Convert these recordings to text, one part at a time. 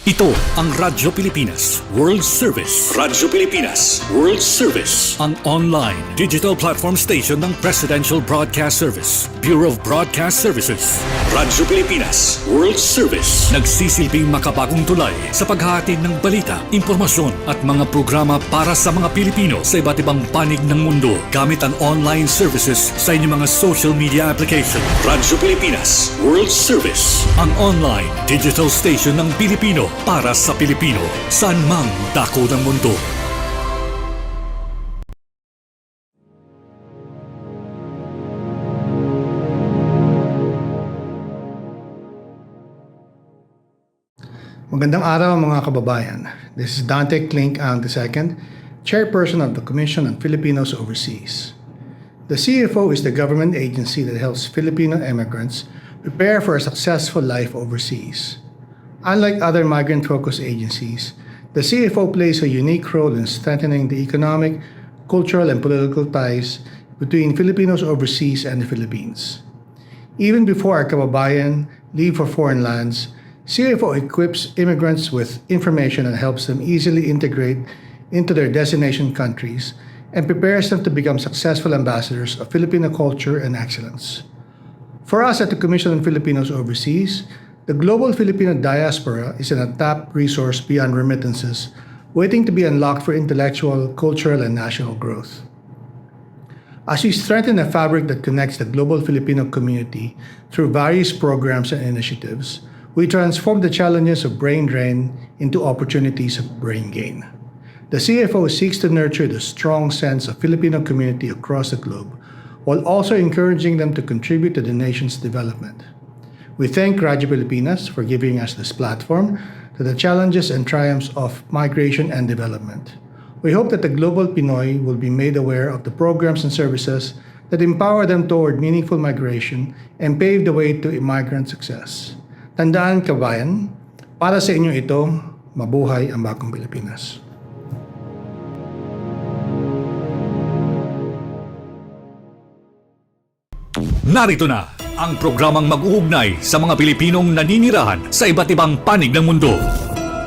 Ito ang Radyo Pilipinas World Service. Radyo Pilipinas World Service. Ang online digital platform station ng Presidential Broadcast Service, Bureau of Broadcast Services. Radyo Pilipinas World Service. Nagsisilbing makabagong tulay sa paghahatid ng balita, impormasyon at mga programa para sa mga Pilipino sa iba't ibang panig ng mundo gamit ang online services sa inyong mga social media application. Radyo Pilipinas World Service. Ang online digital station ng Pilipino para sa Pilipino, saan mang dako ng mundo. Magandang araw mga kababayan. This is Dante Klink ang II, Chairperson of the Commission on Filipinos Overseas. The CFO is the government agency that helps Filipino immigrants prepare for a successful life overseas. Unlike other migrant-focused agencies, the CFO plays a unique role in strengthening the economic, cultural, and political ties between Filipinos overseas and the Philippines. Even before our kababayan leave for foreign lands, CFO equips immigrants with information and helps them easily integrate into their destination countries and prepares them to become successful ambassadors of Filipino culture and excellence. For us at the Commission on Filipinos Overseas, the global Filipino diaspora is an untapped resource beyond remittances, waiting to be unlocked for intellectual, cultural, and national growth. As we strengthen the fabric that connects the global Filipino community through various programs and initiatives, we transform the challenges of brain drain into opportunities of brain gain. The CFO seeks to nurture the strong sense of Filipino community across the globe, while also encouraging them to contribute to the nation's development. We thank Radyo Pilipinas for giving us this platform to the challenges and triumphs of migration and development. We hope that the global Pinoy will be made aware of the programs and services that empower them toward meaningful migration and pave the way to immigrant success. Tandaan, kabayan, para sa inyo ito, mabuhay ang bagong Pilipinas. Narito na ang programang mag-uugnay sa mga Pilipinong naninirahan sa iba't ibang panig ng mundo.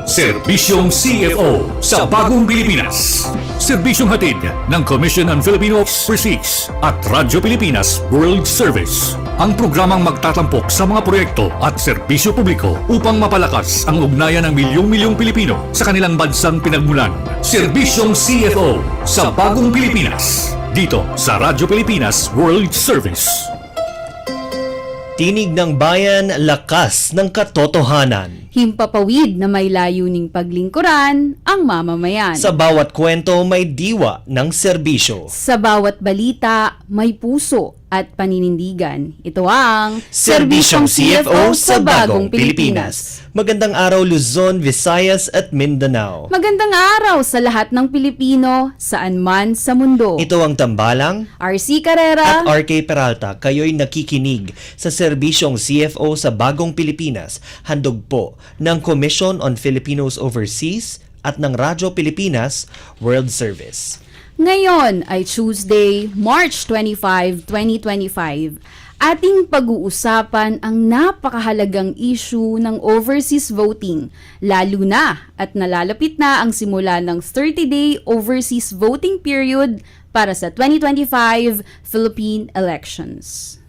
Serbisyong CFO sa Bagong Pilipinas. Serbisyong hatid ng Commission on Filipino Overseas at Radyo Pilipinas World Service. Ang programang magtatampok sa mga proyekto at serbisyo publiko upang mapalakas ang ugnayan ng milyong-milyong Pilipino sa kanilang bansang pinagmulan. Serbisyong CFO sa Bagong Pilipinas. Dito sa Radyo Pilipinas World Service. Tinig ng bayan, lakas ng katotohanan. Himpapawid na may layuning paglingkuran ang mamamayan. Sa bawat kwento may diwa ng serbisyo. Sa bawat balita may puso at paninindigan. Ito ang Serbisyong CFO sa Bagong Pilipinas. Magandang araw Luzon, Visayas at Mindanao. Magandang araw sa lahat ng Pilipino saan man sa mundo. Ito ang tambalang RC Carrera at RK Peralta. Kayo'y nakikinig sa Serbisyong CFO sa Bagong Pilipinas. Handog po ng Commission on Filipinos Overseas at ng Radyo Pilipinas World Service. Ngayon ay Tuesday, March 25, 2025. Ating pag-uusapan ang napakahalagang issue ng overseas voting, lalo na at nalalapit na ang simula ng 30-day overseas voting period para sa 2025 Philippine elections.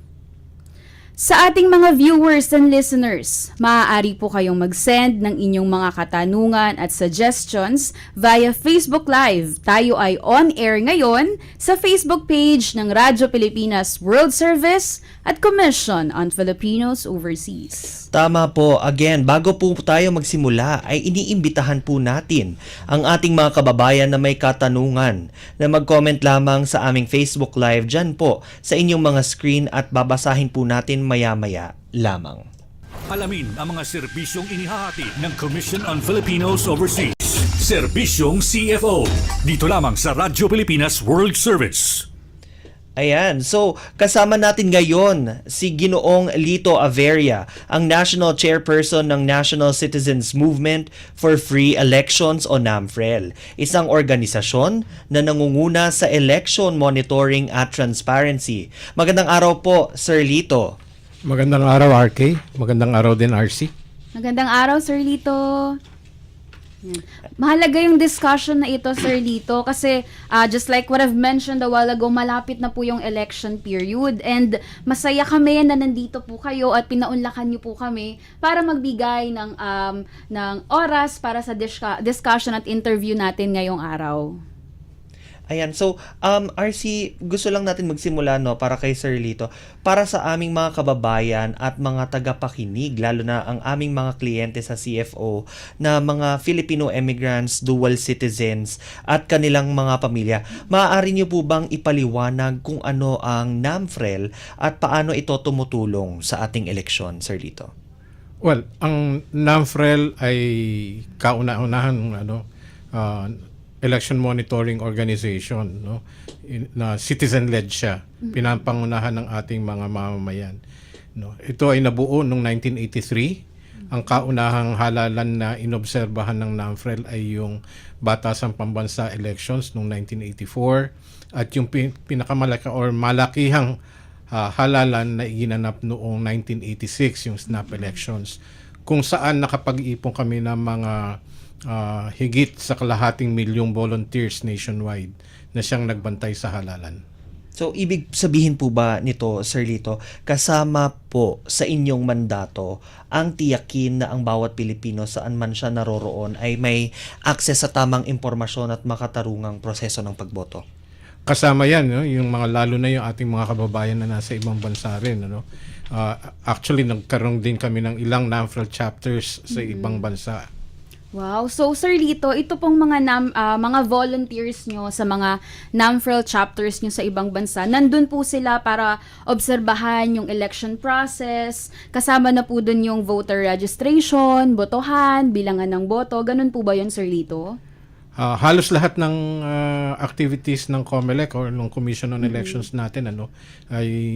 Sa ating mga viewers and listeners, maaari po kayong mag-send ng inyong mga katanungan at suggestions via Facebook Live. Tayo ay on-air ngayon sa Facebook page ng Radyo Pilipinas World Service at Commission on Filipinos Overseas. Tama po. Again, bago po tayo magsimula ay iniimbitahan po natin ang ating mga kababayan na may katanungan na mag-comment lamang sa aming Facebook Live dyan po sa inyong mga screen at babasahin po natin maya-maya lamang. Alamin ang mga serbisyong inihahati ng Commission on Filipinos Overseas. Serbisyong CFO. Dito lamang sa Radyo Pilipinas World Service. Ayan, so kasama natin ngayon si Ginoong Lito Averia, ang National Chairperson ng National Citizens Movement for Free Elections o NAMFREL, isang organisasyon na nangunguna sa election monitoring at transparency. Magandang araw po, Sir Lito. Magandang araw, RK. Magandang araw din, RC. Magandang araw, Sir Lito. Mahalaga yung discussion na ito, Sir Lito, kasi just like what I've mentioned a while ago, malapit na po yung election period and masaya kami na nandito po kayo at pinaunlakan niyo po kami para magbigay ng oras para sa discussion at interview natin ngayong araw. Ayan, so RC, gusto lang natin magsimula para kay Sir Lito, para sa aming mga kababayan at mga tagapakinig, lalo na ang aming mga kliyente sa CFO na mga Filipino immigrants, dual citizens at kanilang mga pamilya. Maaari niyo po bang ipaliwanag kung ano ang NAMFREL at paano ito tumutulong sa ating eleksyon, Sir Lito? Well, ang NAMFREL ay kauna-unahan election monitoring organization, na citizen-led siya, pinapangunahan ng ating mga mamamayan. Ito ay nabuo noong 1983. Ang kaunahang halalan na inobserbahan ng NAMFREL ay yung Batasang Pambansa Elections noong 1984 at yung pinakamalaki or malakihang halalan na iginanap noong 1986, yung snap elections, kung saan nakapag-ipon kami ng mga higit sa kalahating milyong volunteers nationwide na siyang nagbantay sa halalan. So, ibig sabihin po ba nito, Sir Lito, kasama po sa inyong mandato ang tiyakin na ang bawat Pilipino saan man siya naroroon ay may access sa tamang impormasyon at makatarungang proseso ng pagboto? Kasama yan, yung mga lalo na yung ating mga kababayan na nasa ibang bansa rin. Actually, nagkaroon din kami ng ilang NAMFREL chapters sa ibang bansa. Wow. So, Sir Lito, ito pong mga volunteers nyo sa mga NAMFREL chapters nyo sa ibang bansa, nandun po sila para obserbahan yung election process, kasama na po dun yung voter registration, botohan, bilangan ng boto, ganun po ba yun, Sir Lito? Halos lahat ng activities ng COMELEC or ng Commission on Elections natin ay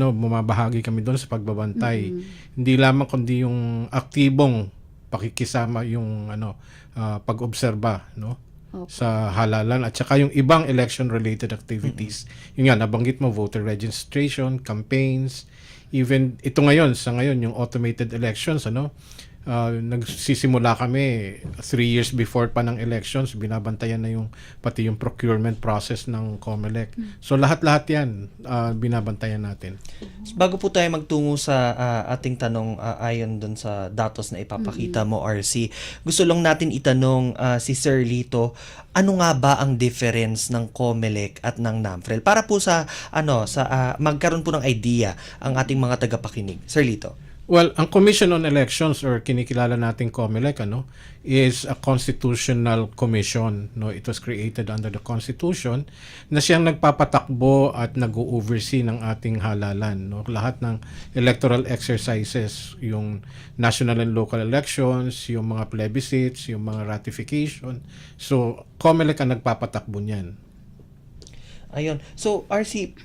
bumabahagi kami doon sa pagbabantay. Hindi lamang kundi yung aktibong pakikisama yung pag-obserba sa halalan at saka yung ibang election related activities. Yung nga nabanggit mo, voter registration, campaigns, even ito sa ngayon yung automated elections nagsisimula kami 3 years before pa ng elections, binabantayan na pati yung procurement process ng COMELEC. So lahat-lahat yan binabantayan natin. Bago po tayo magtungo sa ating tanong ayon dun sa datos na ipapakita mo, RC, gusto lang natin itanong si Sir Lito, ano nga ba ang difference ng COMELEC at ng NAMFREL? Para po sa magkaroon po ng idea ang ating mga tagapakinig. Sir Lito. Well, ang Commission on Elections or kinikilala nating COMELEC is a constitutional commission. It was created under the Constitution na siyang nagpapatakbo at nag-oversee ng ating halalan. Lahat ng electoral exercises, yung national and local elections, yung mga plebiscites, yung mga ratification. So, COMELEC ang nagpapatakbo niyan. Ayun. So, RC,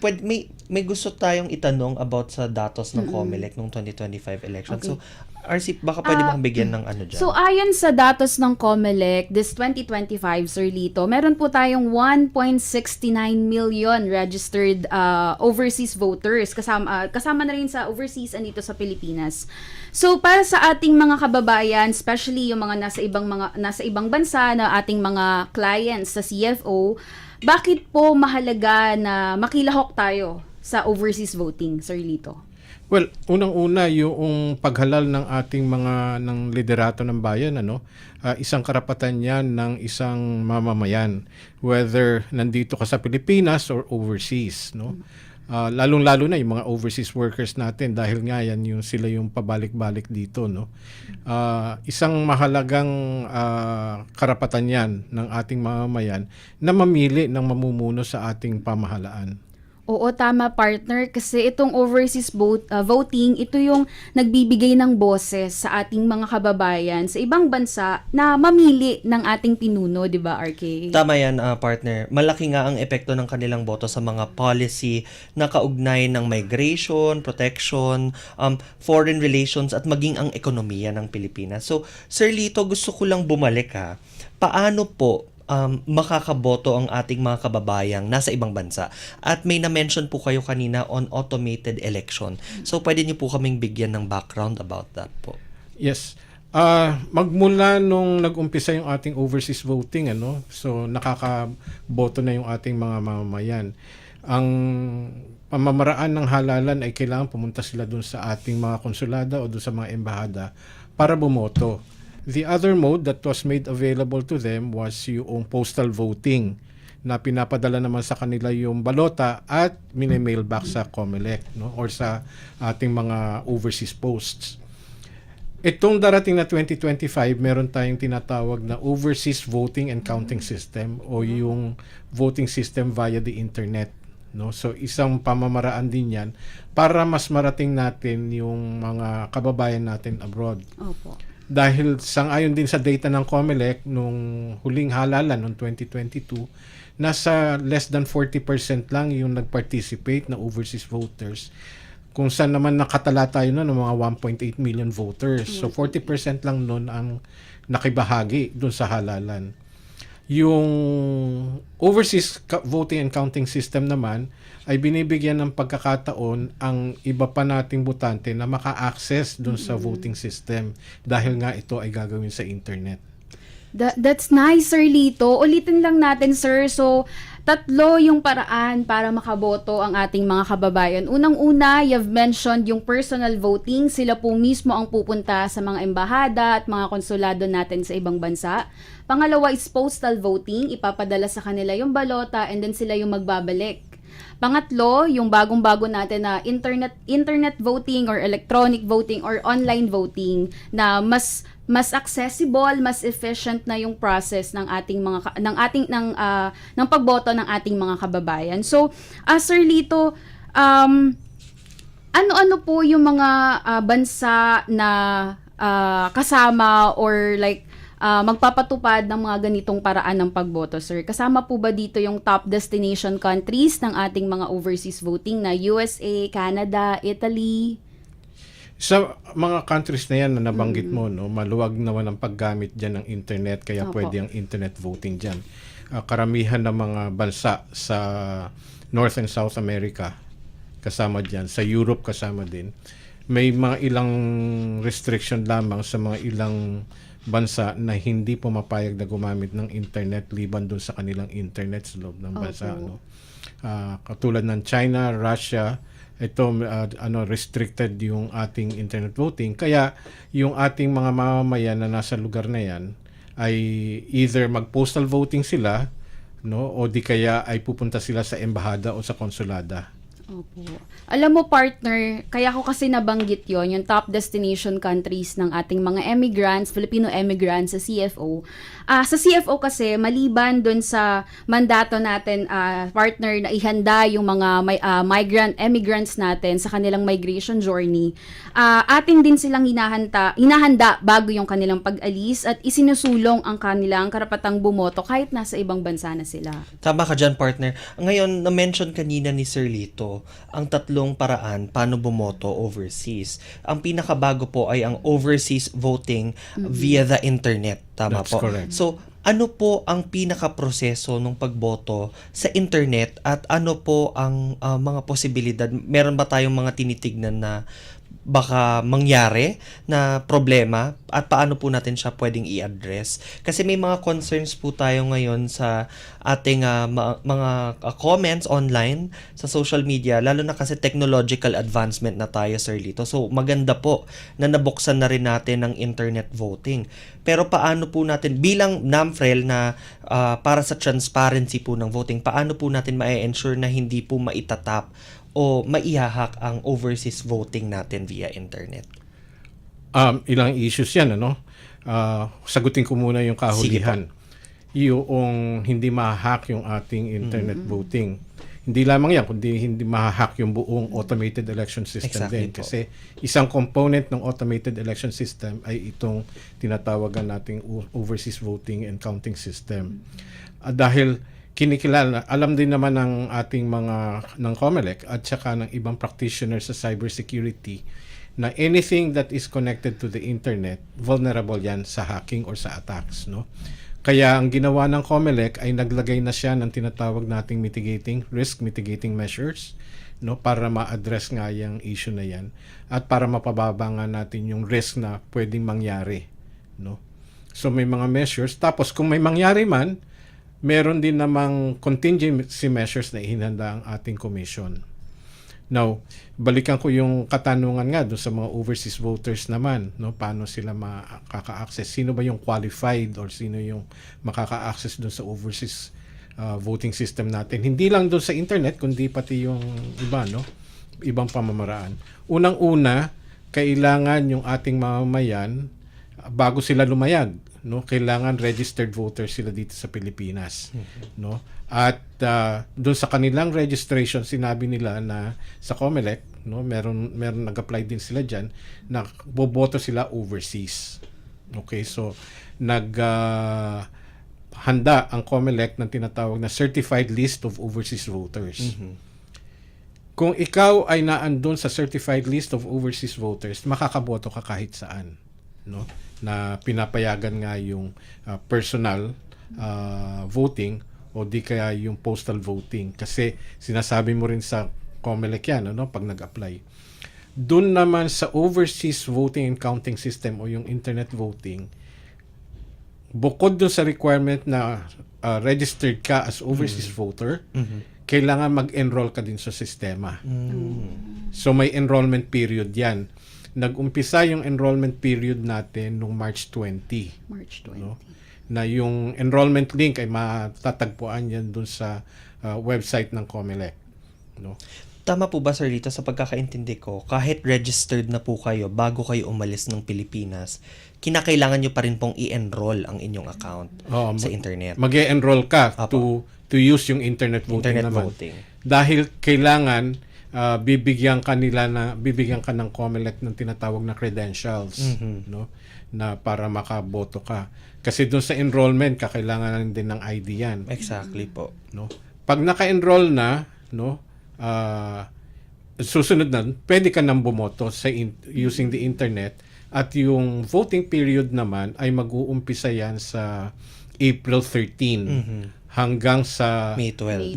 may gusto tayong itanong about sa datos ng COMELEC noong 2025 election. Okay. So, RC, baka pwede mong bigyan ng dyan? So, ayon sa datos ng COMELEC, this 2025, Sir Lito, meron po tayong 1.69 million registered overseas voters. Kasama na rin sa overseas andito sa Pilipinas. So, para sa ating mga kababayan, especially yung mga nasa ibang bansa na ating mga clients sa CFO, bakit po mahalaga na makilahok tayo sa overseas voting, Sir Lito? Well, unang-una yung paghalal ng ating ng liderato ng bayan, isang karapatan yan ng isang mamamayan, whether nandito ka sa Pilipinas or overseas, lalong-lalo na yung mga overseas workers natin dahil nga yan sila yung pabalik-balik dito, isang mahalagang karapatan yan ng ating mamamayan na mamili ng mamumuno sa ating pamahalaan. Oo, tama, partner, kasi itong overseas voting, ito yung nagbibigay ng boses sa ating mga kababayan sa ibang bansa na mamili ng ating pinuno, di ba, RK? Tama yan, partner. Malaki nga ang epekto ng kanilang boto sa mga policy na kaugnay ng migration, protection, foreign relations at maging ang ekonomiya ng Pilipinas. So, Sir Lito, gusto ko lang bumalik paano po makakaboto ang ating mga kababayang nasa ibang bansa. At may na-mention po kayo kanina on automated election. So, pwede niyo po kaming bigyan ng background about that po. Yes. Magmula nung nag-umpisa yung ating overseas voting, so nakakaboto na yung ating mga mamamayan. Ang pamamaraan ng halalan ay kailangan pumunta sila dun sa ating mga konsulada o dun sa mga embahada para bumoto. The other mode that was made available to them was yung postal voting, na pinapadala naman sa kanila yung balota at mini-mail back sa COMELEC, or sa ating mga overseas posts. Itong darating na 2025, meron tayong tinatawag na Overseas Voting and Counting System, o yung voting system via the internet. So isang pamamaraan din yan para mas marating natin yung mga kababayan natin abroad. Opo. Dahil sangayon din sa data ng COMELEC nung huling halalan noong 2022, nasa less than 40% lang yung nag-participate na overseas voters. Kung saan naman nakatala tayo ng mga 1.8 million voters. So 40% lang nun ang nakibahagi dun sa halalan. Yung overseas voting and counting system naman ay binibigyan ng pagkakataon ang iba pa nating botante na maka-access dun sa voting system dahil nga ito ay gagawin sa internet. That's nice, Sir Lito. Ulitin lang natin, sir. So, 3 yung paraan para makaboto ang ating mga kababayan. Unang-una, you've mentioned yung personal voting. Sila po mismo ang pupunta sa mga embahada at mga konsulado natin sa ibang bansa. Pangalawa is postal voting. Ipapadala sa kanila yung balota and then sila yung magbabalik. Pangatlo, yung bagong-bago natin na internet voting or electronic voting or online voting na mas accessible, mas efficient na yung process ng ating mga ng pagboto ng ating mga kababayan. So, Sir Lito, ano-ano po yung mga bansa na kasama or like magpapatupad ng mga ganitong paraan ng pagboto, sir? Kasama po ba dito yung top destination countries ng ating mga overseas voting na USA, Canada, Italy? Sa mga countries na yan na nabanggit mo, maluwag naman ang paggamit dyan ng internet, kaya Opo. pwede ang internet voting dyan. Karamihan ng mga bansa sa North and South America kasama dyan, sa Europe kasama din. May mga ilang restriction lamang sa mga ilang bansa na hindi pumapayag na gumamit ng internet liban dun sa kanilang internet sa loob ng bansa. Katulad ng China, Russia, ito restricted yung ating internet voting, kaya yung ating mga mamamayan na nasa lugar na yan ay either mag-postal voting sila, o di kaya ay pupunta sila sa embahada o sa konsulada. Opo. Alam mo, partner, kaya ko kasi nabanggit yon yung top destination countries ng ating mga immigrants, Filipino immigrants sa CFO. Sa CFO kasi, maliban dun sa mandato natin, partner, na ihanda yung mga immigrants natin sa kanilang migration journey, atin din silang hinahanda bago yung kanilang pag-alis at isinusulong ang kanilang karapatang bumoto kahit nasa ibang bansa na sila. Tama ka dyan, partner. Ngayon, na-mention kanina ni Sir Lito ang 3 paraan paano bumoto overseas. Ang pinakabago po ay ang overseas voting via the internet. Tama That's po. correct. So, ano po ang pinakaproseso ng pagboto sa internet at ano po ang mga posibilidad? Meron ba tayong mga tinitignan na baka mangyari na problema at paano po natin siya pwedeng i-address? Kasi may mga concerns po tayo ngayon sa ating mga comments online sa social media, lalo na kasi technological advancement na tayo, Sir Lito. So maganda po na nabuksan na rin natin ang internet voting. Pero paano po natin bilang NAMFREL na para sa transparency po ng voting, paano po natin ma-ensure na hindi po maitatap o maihahak ang overseas voting natin via internet? Ilang issues yan, sagutin ko muna yung kahulihan. Yung hindi ma-hack yung ating internet voting. Hindi lamang yan, kundi hindi ma-hack yung buong automated election system Exactly din. po. Kasi isang component ng automated election system ay itong tinatawagan nating overseas voting and counting system. Dahil kinikilala, alam din naman ng ating ng COMELEC at saka ng ibang practitioners sa cybersecurity na anything that is connected to the internet, vulnerable yan sa hacking or sa attacks, Kaya ang ginawa ng COMELEC ay naglagay na siya ng tinatawag nating risk mitigating measures, para ma-address nga yung issue na yan at para mapababa nga natin yung risk na pwedeng mangyari no? So may mga measures, tapos kung may mangyari man, meron din namang contingency measures na ihinanda ang ating commission. Now, balikan ko yung katanungan nga doon sa mga overseas voters naman, no? Paano sila makaka-access? Sino ba yung qualified or sino yung makaka-access doon sa overseas voting system natin? Hindi lang doon sa internet, kundi pati yung iba, no? Ibang pamamaraan. Unang-una, kailangan yung ating mamamayan, bago sila lumayag, no, kailangan registered voters sila dito sa Pilipinas, no? At doon sa kanilang registration, sinabi nila na sa COMELEC, no, meron nag-apply din sila diyan na boboto sila overseas. Okay, so handa ang COMELEC ng tinatawag na certified list of overseas voters. Kung ikaw ay naandun sa certified list of overseas voters, makakaboto ka kahit saan, no? Na pinapayagan nga yung personal voting o di kaya yung postal voting, kasi sinasabi mo rin sa COMELEC yan, no, pag nag-apply. Doon naman sa overseas voting and counting system o yung internet voting, bukod doon sa requirement na registered ka as overseas voter, kailangan mag-enroll ka din sa sistema. So may enrollment period yan. Nag-umpisa yung enrollment period natin noong March 20. March 20. No? Na yung enrollment link ay matatagpuan yan dun sa website ng COMELEC. No? Tama po ba, Sir Lito, sa pagkakaintindi ko, kahit registered na po kayo bago kayo umalis ng Pilipinas, kinakailangan nyo pa rin pong i-enroll ang inyong account sa internet? Mag-e-enroll ka to use yung internet voting naman. Dahil kailangan bibigyan ka ng COMELEC ng tinatawag na credentials, no, na para makaboto ka. Kasi doon sa enrollment kakailangan din ng ID yan. Exactly po. No? Pag naka-enroll na, no, susunod na, pwede ka nang bumoto using the internet, at yung voting period naman ay mag-uumpisa yan sa April 13 hanggang sa May 12,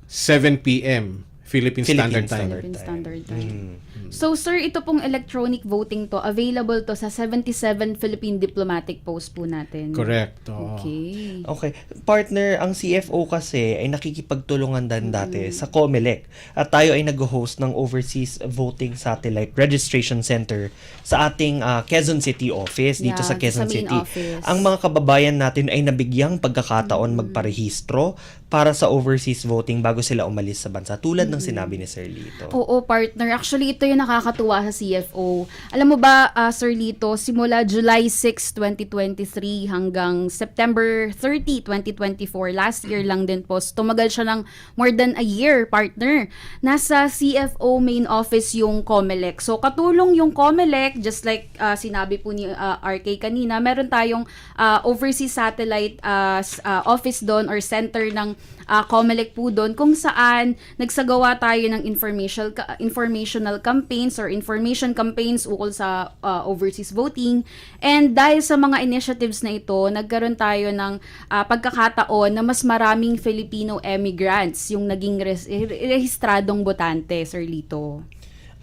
7 p.m. Philippine Standard Time. Philippine Standard Time. So sir, ito pong electronic voting to, available to sa 77 Philippine diplomatic posts po natin. Correct. Oo. Okay. Okay. Partner, ang CFO kasi ay nakikipagtulungan din dati sa COMELEC, at tayo ay nag-host ng Overseas Voting Satellite Registration Center sa ating Quezon City office, dito sa Quezon main City. office. Ang mga kababayan natin ay nabigyang pagkakataon magparehistro para sa overseas voting bago sila umalis sa bansa, tulad ng sinabi ni Sir Lito. Oo, partner. Actually, ito yung nakakatuwa sa CFO. Alam mo ba, Sir Lito, simula July 6, 2023 hanggang September 30, 2024, last year lang din po, tumagal siya ng more than a year, partner. Nasa CFO main office yung COMELEC. So, katulong yung COMELEC, just like sinabi po ni RK kanina, meron tayong overseas satellite office doon or center ng COMELEC po doon, kung saan nagsagawa tayo ng informational campaigns or information campaigns ukol sa overseas voting. And dahil sa mga initiatives na ito, nagkaroon tayo ng pagkakataon na mas maraming Filipino emigrants yung naging rehistradong botante, Sir Lito.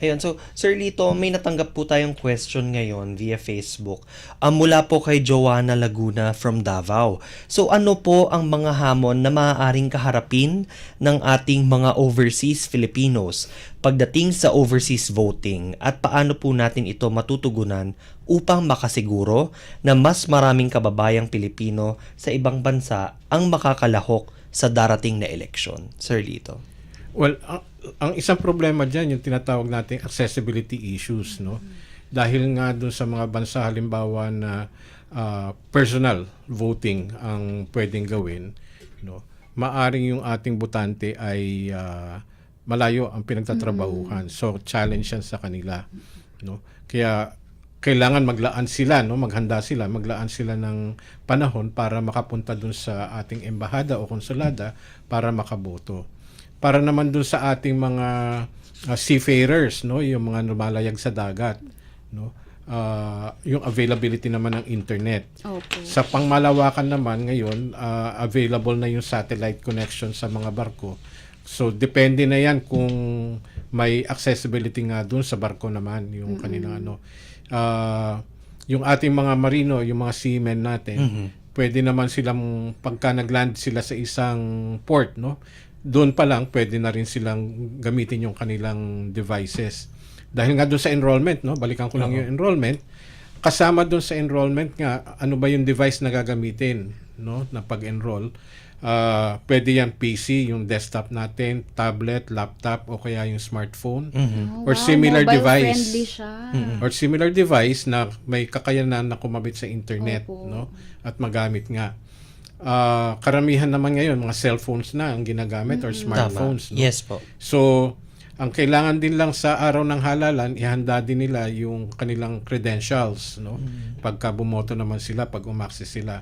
Ayun, so Sir Lito, may natanggap po tayong question ngayon via Facebook. Mula po kay Joanna Laguna from Davao. So ano po ang mga hamon na maaaring kaharapin ng ating mga overseas Filipinos pagdating sa overseas voting, at paano po natin ito matutugunan upang makasiguro na mas maraming kababayang Pilipino sa ibang bansa ang makakalahok sa darating na eleksyon? Sir Lito. Well, ang isang problema dyan, yung tinatawag nating accessibility issues, no? Dahil nga doon sa mga bansa, halimbawa na personal voting ang pwedeng gawin, no? Maaring yung ating botante ay malayo ang pinagtatrabahuhan. So, challenge yan sa kanila, no? Kaya kailangan maglaan sila, no? Maglaan sila ng panahon para makapunta doon sa ating embahada o konsulada para makaboto. Para naman dun sa ating mga seafarers, no, yung mga lumalayag sa dagat, no, yung availability naman ng internet. Okay. Sa pangmalawakan naman ngayon, available na yung satellite connection sa mga barko. So depende na yan kung may accessibility nga dun sa barko naman yung kanilang ano. yung ating mga marino, yung mga seamen natin, pwede naman silang, pagka nagland sila sa isang port, no? Doon pa lang, pwede na rin silang gamitin yung kanilang devices. Dahil nga doon sa enrollment, no? Balikan ko lang yung enrollment. Kasama doon sa enrollment nga, ano ba yung device na gagamitin, no? Na pag-enroll. Pwede yan PC, yung desktop natin, tablet, laptop, o kaya yung smartphone. Oh, Or similar device. Mobile-friendly siya. Or similar device na may kakayanan na kumabit sa internet, Opo. no? At magamit nga. Karamihan naman ngayon mga cellphones na ang ginagamit or smartphones, no? Yes po. So, ang kailangan din lang sa araw ng halalan, ihanda din nila yung kanilang credentials, no? Pagka bumoto naman sila, pag umaccess sila.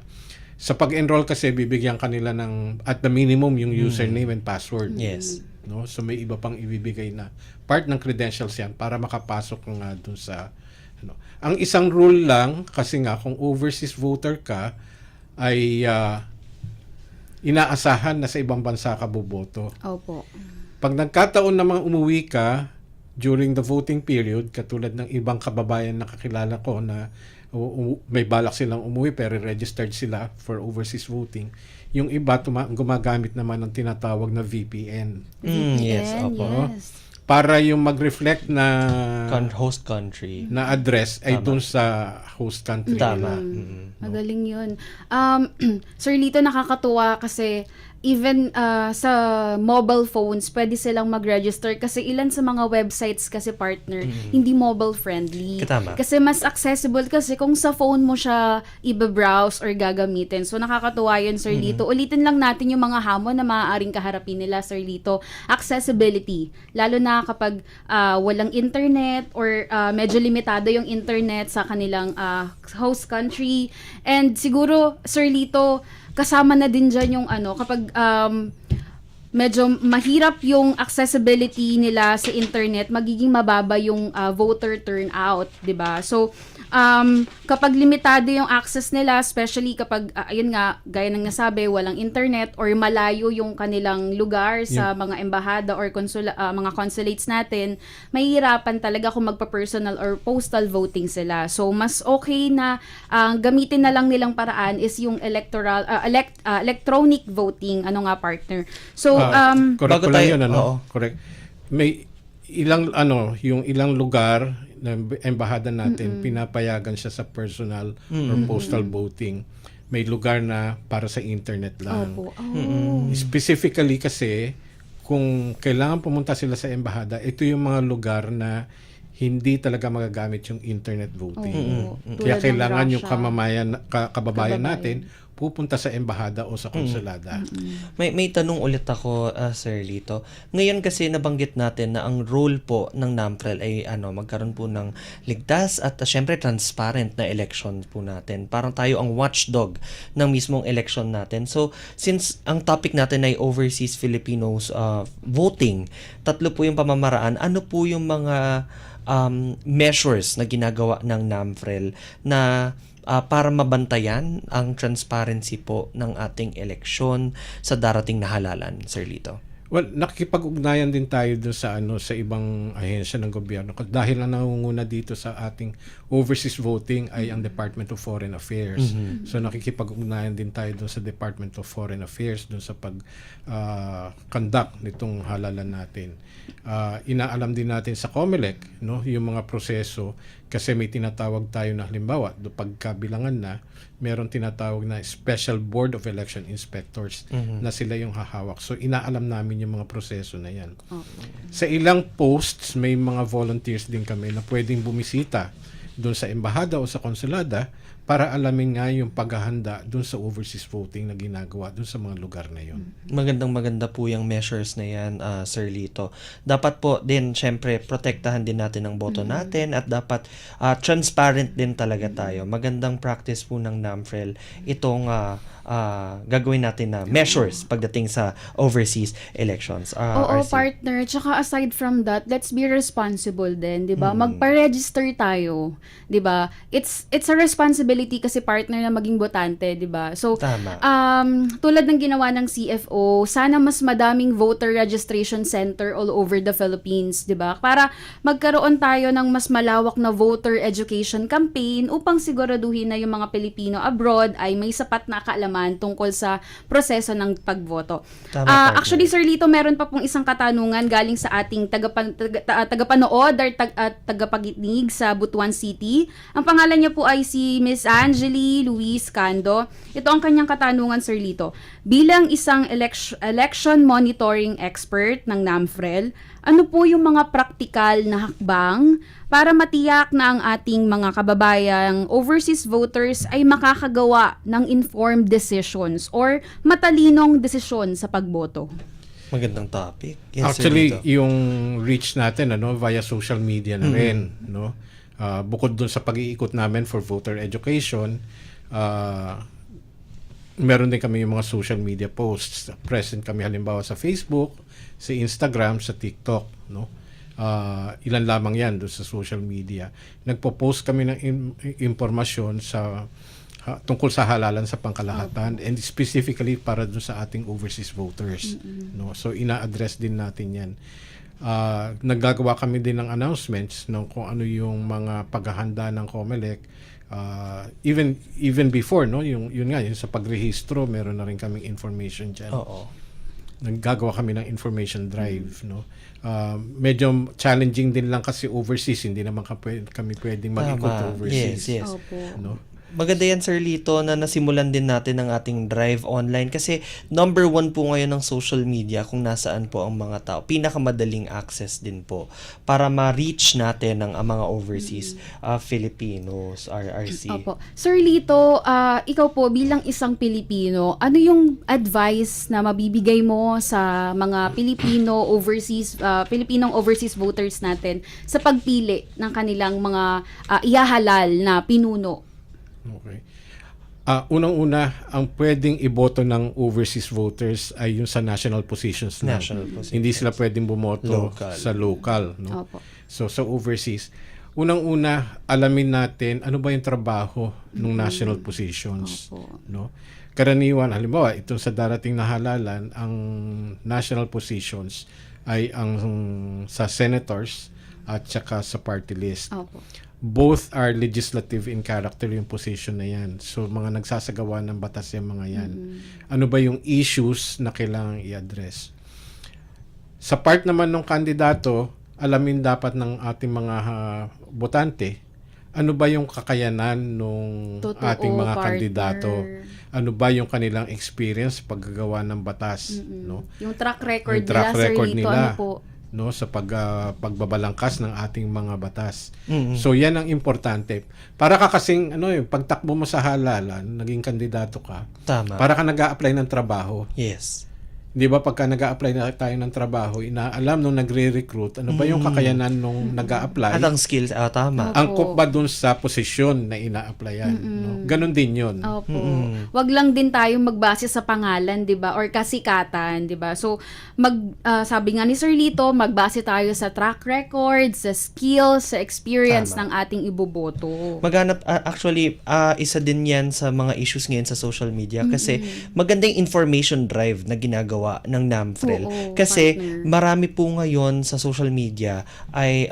Sa pag-enroll kasi bibigyan kanila ng at the minimum yung username and password. Yes. No? So may iba pang ibibigay na part ng credentials yan para makapasok nga dun sa ano. Ang isang rule lang kasi nga kung overseas voter ka ay inaasahan na sa ibang bansa ka boboto. Opo. Pag nagkataon namang umuwi ka during the voting period, katulad ng ibang kababayan na kakilala ko na may balak silang umuwi pero registered sila for overseas voting, yung iba gumagamit naman ng tinatawag na VPN. Yes, opo. Yes. Para yung mag-reflect na Host country. na address ay dun sa host country Tama. nila. Magaling yun. Sir Lito, nakakatuwa kasi even sa mobile phones, pwede silang mag-register kasi ilan sa mga websites kasi partner, hindi mobile friendly. Tama. Kasi mas accessible kasi kung sa phone mo siya i-browse or gagamitin. So nakakatuwa yun, Sir Lito. Ulitin lang natin yung mga hamon na maaaring kaharapin nila, Sir Lito. Accessibility. Lalo na kapag walang internet or medyo limitado yung internet sa kanilang host country. And siguro, Sir Lito, kasama na din dyan yung kapag medyo mahirap yung accessibility nila sa internet, magiging mababa yung voter turnout, 'di ba? So kapag limitado yung access nila, especially kapag ayun nga, gaya ng nasabi, walang internet or malayo yung kanilang lugar sa mga embahada or mga consulates natin, mahihirapan talaga kung magpa-personal or postal voting sila. So mas okay na gamitin na lang nilang paraan is yung electronic voting, partner. So Correct bago ko lang tayo- yun, oo. Correct. May ilang yung ilang lugar ng embahada natin pinapayagan siya sa personal or postal voting. May lugar na para sa internet lang. Opo. Specifically kasi kung kailangan pumunta sila sa embahada, ito yung mga lugar na hindi talaga magagamit yung internet voting. Oo. Kaya Tulad ng kailangan yung Russia. kababayan natin pupunta sa embahada o sa konsulada. May tanong ulit ako, Sir Lito. Ngayon kasi nabanggit natin na ang role po ng NAMFREL ay magkaroon po ng ligtas at syempre transparent na election po natin. Parang tayo ang watchdog ng mismong election natin. So, since ang topic natin ay overseas Filipinos voting, tatlo po yung pamamaraan. Ano po yung mga measures na ginagawa ng NAMFREL na para mabantayan ang transparency po ng ating eleksyon sa darating na halalan, Sir Lito? Well, nakikipag-ugnayan din tayo doon sa ibang ahensya ng gobyerno dahil ang nangunguna dito sa ating overseas voting ay ang Department of Foreign Affairs. So nakikipag-ugnayan din tayo doon sa Department of Foreign Affairs doon sa pag-conduct nitong halalan natin. Inaalam din natin sa COMELEC, no, yung mga proseso kasi may tinatawag tayo na halimbawa pagkabilangan na meron tinatawag na Special Board of Election Inspectors na sila yung hahawak. So inaalam namin yung mga proseso na yan. Sa ilang posts may mga volunteers din kami na pwedeng bumisita doon sa embahada o sa konsulada para alamin nga yung paghahanda doon sa overseas voting na ginagawa doon sa mga lugar na yun. Maganda po yung measures na yan, Sir Lito. Dapat po din, syempre, protektahan din natin ang boto natin at dapat transparent din talaga tayo. Magandang practice po ng NAMFREL itong gagawin natin na measures pagdating sa overseas elections. Oo, RC. partner. Tsaka aside from that, let's be responsible din, 'di ba? Magpa-register tayo, 'di ba? It's a responsibility kasi partner na maging botante, 'di ba? So, Tama. tulad ng ginawa ng CFO, sana mas madaming voter registration center all over the Philippines, 'di ba? Para magkaroon tayo ng mas malawak na voter education campaign upang siguraduhin na yung mga Pilipino abroad ay may sapat na kaalaman tungkol sa proseso ng pagboto. Tama, partner. Actually, Sir Lito, meron pa pong isang katanungan galing sa ating tagapanood or tagapaginig sa Butuan City. Ang pangalan niya po ay si Miss Angeli Luis Cando. Ito ang kanyang katanungan, Sir Lito. Bilang isang election monitoring expert ng NAMFREL, ano po yung mga praktikal na hakbang para matiyak na ang ating mga kababayang overseas voters ay makakagawa ng informed decisions or matalinong desisyon sa pagboto? Magandang topic. Yes, Actually, Sir Lito. yung reach natin via social media na rin, no. Bukod dun sa pag-iikot namin for voter education, meron din kami yung mga social media posts. Present kami halimbawa sa Facebook, sa Instagram, sa TikTok, no. Ilan lamang 'yan doon sa social media. Nagpo-post kami ng impormasyon sa tungkol sa halalan sa pangkalahatan and specifically para doon sa ating overseas voters, no. So ina-address din natin 'yan. Naggagawa kami din ng announcements kung ano yung mga paghahanda ng COMELEC. Even before, no, yun sa pagrehistro, meron na rin kaming information diyan. Oo. Naggagawa kami ng information drive, no. Medyo challenging din lang kasi overseas, hindi naman kami pwedeng mag-ikot Tama. overseas. Yes. Opo. No. Maganda yan, Sir Lito, na nasimulan din natin ang ating drive online kasi number 1 po ngayon ng social media kung nasaan po ang mga tao. Pinakamadaling access din po para ma-reach natin ang mga overseas Filipinos, RRC. Opo. Sir Lito, ikaw po bilang isang Pilipino, ano yung advice na mabibigay mo sa mga Pilipinong overseas voters natin sa pagpili ng kanilang mga ihahalal na pinuno? Okay. Unang-una, ang pwedeng iboto ng overseas voters ay yung sa national positions lang. National positions. Hindi sila pwedeng bumoto Local. sa local, no? Opo. So sa overseas, unang-una, alamin natin ano ba yung trabaho ng national positions, Opo. no? Karaniwan, halimbawa, itong sa darating na halalan, ang national positions ay ang sa senators at saka sa party list. Opo. Both are legislative in character yung position na yan. So, mga nagsasagawa ng batas yung mga yan. Ano ba yung issues na kailangang i-address? Sa part naman ng kandidato, alamin dapat ng ating mga botante, ano ba yung kakayanan ng Totoo, ating mga partner. kandidato? Ano ba yung kanilang experience paggagawa ng batas? No? Yung track record Yung track nila, record Sir Lito, nila. ano po? No, sa pagbabalangkas ng ating mga batas. So yan ang importante. Para ka kasing pagtakbo mo sa halalan, naging kandidato ka. Tama. Para ka nag-a-apply ng trabaho. Yes. 'Di ba pagka nag-a-apply na tayo ng trabaho, inaalam nung nagre-recruit ano ba yung kakayanan nung nag-a-apply? At ang skills, tama. Angkop ba dun sa posisyon na ina-applyan, no? Ganon din 'yun. Opo. Wag lang din tayo magbase sa pangalan, 'di ba? Or kasikatan, 'di ba? So, sabi nga ni Sir Lito, magbase tayo sa track record, sa skills, sa experience ng ating iboboto. Maghanap, actually, isa din yan sa mga issues ngayon sa social media kasi magandang information drive na ginagawa ng NAMFREL. Oo, Kasi partner. marami po ngayon sa social media ay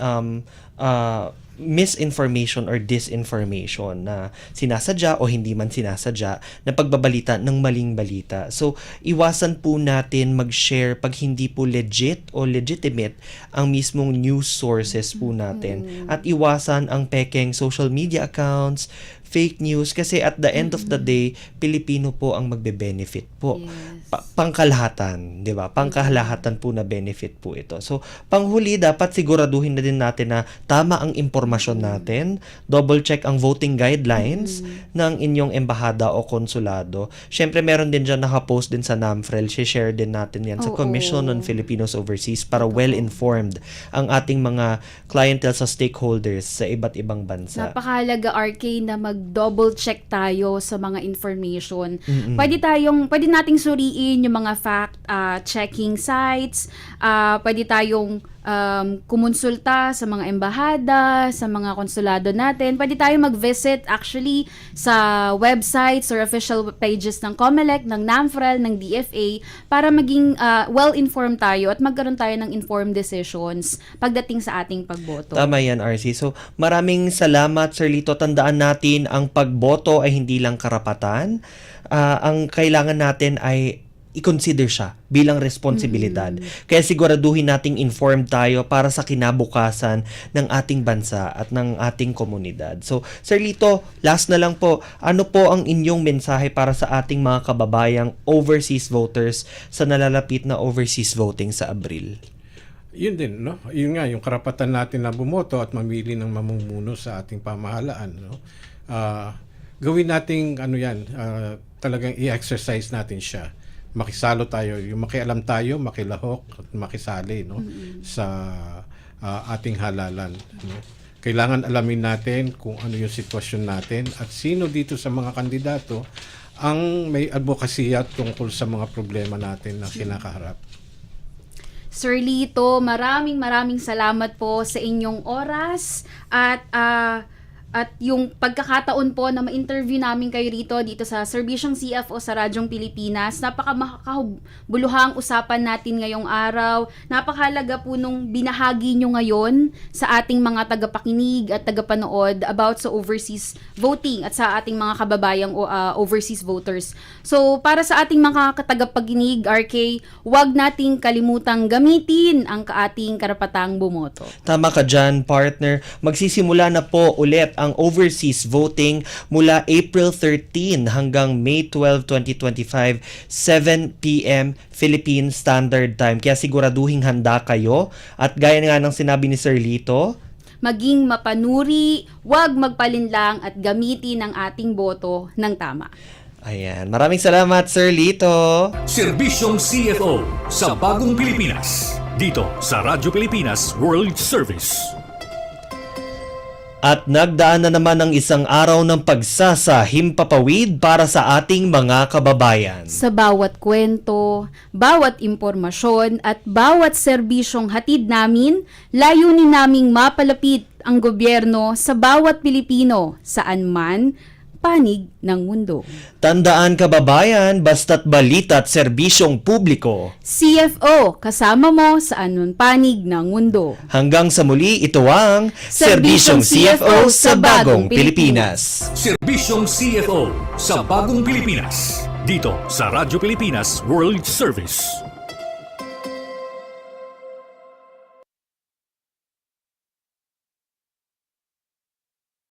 misinformation or disinformation na sinasadya o hindi man sinasadya na pagbabalita ng maling balita. So, iwasan po natin mag-share pag hindi po legit o legitimate ang mismong news sources po natin. At iwasan ang pekeng social media accounts, fake news kasi at the end of the day, Pilipino po ang magbe-benefit po. Yes. Pangkalahatan, 'di ba? Pangkalahatan po na benefit po ito. So, panghuli dapat siguraduhin na din natin na tama ang impormasyon natin, double check ang voting guidelines ng inyong embahada o konsulado. Syempre meron din diyan naka-post din sa NAMFREL, share din natin 'yan sa Oo. Commission on Filipinos Overseas para well-informed ang ating mga clientele sa stakeholders sa iba't ibang bansa. Napakahalaga, RK, na mag-double check tayo sa mga information. Pwede nating suriin yung mga fact checking sites. Pwede tayong kumonsulta sa mga embahada, sa mga konsulado natin. Pwede tayong mag-visit actually sa websites or official pages ng COMELEC, ng NAMFREL, ng DFA para maging well-informed tayo at magkaroon tayo ng informed decisions pagdating sa ating pagboto. Tama yan, RC. So, maraming salamat, Sir Lito. Tandaan natin, ang pagboto ay hindi lang karapatan. Ang kailangan natin ay i-consider siya bilang responsibilidad. Kaya siguraduhin nating informed tayo para sa kinabukasan ng ating bansa at ng ating komunidad. So, Sir Lito, last na lang po, ano po ang inyong mensahe para sa ating mga kababayang overseas voters sa nalalapit na overseas voting sa Abril? Yun din, no? Yun nga, yung karapatan natin na bumoto at mamili ng mamumuno sa ating pamahalaan, no? Gawin nating talagang i-exercise natin siya. Makisalo tayo, yung makialam tayo, makilahok at makisali, no? Sa ating halalan, no? Kailangan alamin natin kung ano yung sitwasyon natin at sino dito sa mga kandidato ang may advokasya tungkol sa mga problema natin na kinakaharap. Sir Lito, maraming salamat po sa inyong oras at yung pagkakataon po na ma-interview namin kayo dito sa Serbisyong CFO sa Radyong Pilipinas. Napaka-makakabuluhang usapan natin ngayong araw. Napakahalaga po nung binahagi nyo ngayon sa ating mga tagapakinig at tagapanood about sa overseas voting at sa ating mga kababayang overseas voters. So, para sa ating mga tagapakinig, RK, huwag nating kalimutang gamitin ang ating karapatang bumoto. Tama ka dyan, partner. Magsisimula na po ulit ang overseas voting mula April 13 hanggang May 12, 2025, 7 p.m. Philippine Standard Time. Kaya siguraduhin handa kayo. At gaya nga ng sinabi ni Sir Lito, maging mapanuri, huwag magpalinlang at gamitin ang ating boto ng tama. ayan. Maraming salamat, Sir Lito. Serbisyong CFO sa Bagong Pilipinas. Dito sa Radyo Pilipinas World Service. At nagdaan na naman ng isang araw ng pagsasahimpapawid para sa ating mga kababayan. Sa bawat kwento, bawat impormasyon at bawat serbisyong hatid namin, layunin naming mapalapit ang gobyerno sa bawat Pilipino saan man panig ng mundo. Tandaan kababayan, basta't balita at serbisyong publiko. CFO, kasama mo sa anong panig ng mundo. Hanggang sa muli, ito ang Serbisyong CFO sa Bagong Pilipinas. Serbisyong CFO sa Bagong Pilipinas. Dito sa Radyo Pilipinas World Service.